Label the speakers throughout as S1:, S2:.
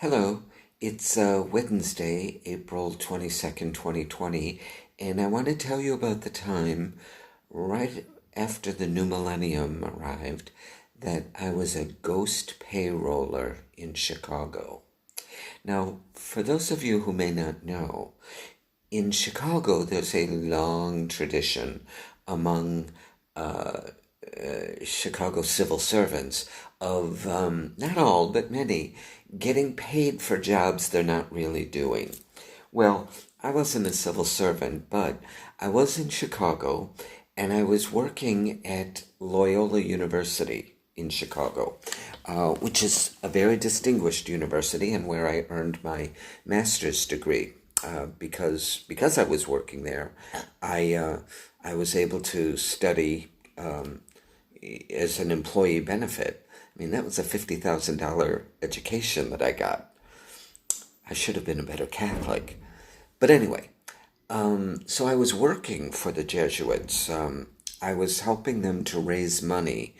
S1: Hello, it's Wednesday, April 22nd, 2020, and I want to tell you about the time right after the new millennium arrived that I was a ghost payroller in Chicago. Now, for those of you who may not know, in Chicago there's a long tradition among Chicago civil servants of, not all, but many, getting paid for jobs they're not really doing. Well, I wasn't a civil servant, but I was in Chicago and I was working at Loyola University in Chicago, which is a very distinguished university and where I earned my master's degree. Because I was working there, I was able to study as an employee benefit. I mean, that was a $50,000 education that I got. I should have been a better Catholic. But anyway, so I was working for the Jesuits. I was helping them to raise money,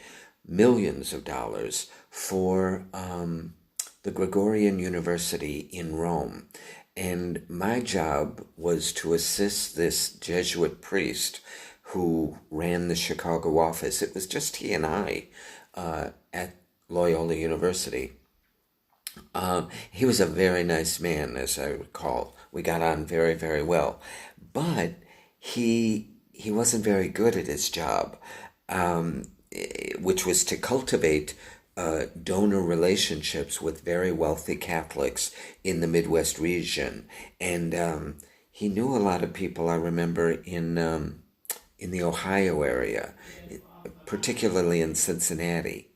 S1: millions of dollars, for the Gregorian University in Rome. And my job was to assist this Jesuit priest who ran the Chicago office. It was just he and I at Loyola University. He was a very nice man, as I recall. We got on very, very well. But he wasn't very good at his job, which was to cultivate donor relationships with very wealthy Catholics in the Midwest region. And he knew a lot of people, I remember, in the Ohio area, particularly in Cincinnati,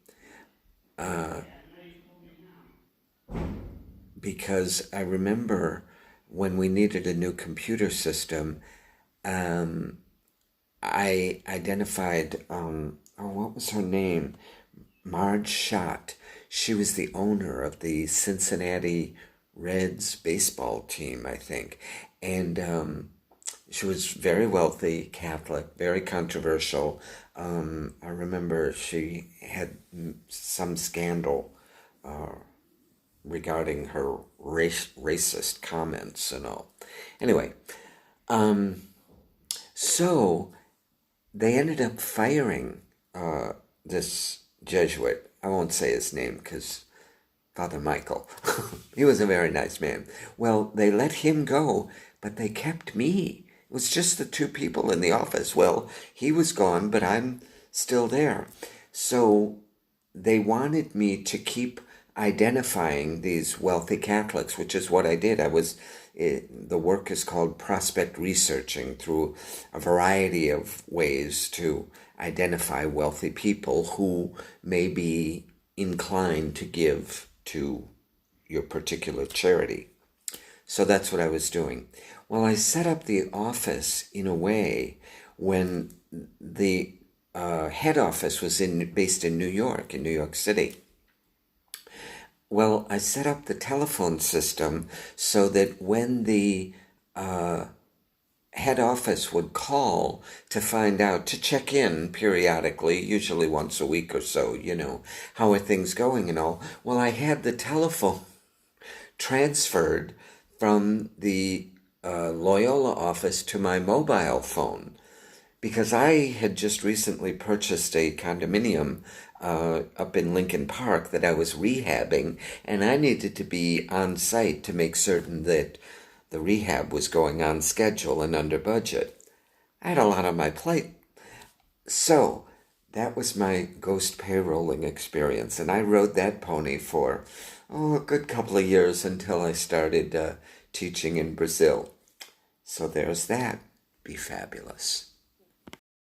S1: because I remember when we needed a new computer system, I identified, what was her name? Marge Schott. She was the owner of the Cincinnati Reds baseball team, I think. And she was very wealthy, Catholic, very controversial. I remember she had some scandal regarding her racist comments and all. Anyway, so they ended up firing this Jesuit. I won't say his name because Father Michael. He was a very nice man. Well, they let him go, but they kept me. It was just the two people in the office. Well, he was gone, but I'm still there. So they wanted me to keep identifying these wealthy Catholics, which is what I did. The work is called prospect researching, through a variety of ways to identify wealthy people who may be inclined to give to your particular charity. So that's what I was doing. Well, I set up the office in a way when the head office was based in New York City. Well, I set up the telephone system so that when the head office would call to find out, to check in periodically, usually once a week or so, how are things going and all. Well, I had the telephone transferred from the Loyola office to my mobile phone, because I had just recently purchased a condominium up in Lincoln Park that I was rehabbing, and I needed to be on site to make certain that the rehab was going on schedule and under budget. I had a lot on my plate. So that was my ghost payrolling experience, and I rode that pony for, a good couple of years until I started teaching in Brazil. So there's that. Be fabulous.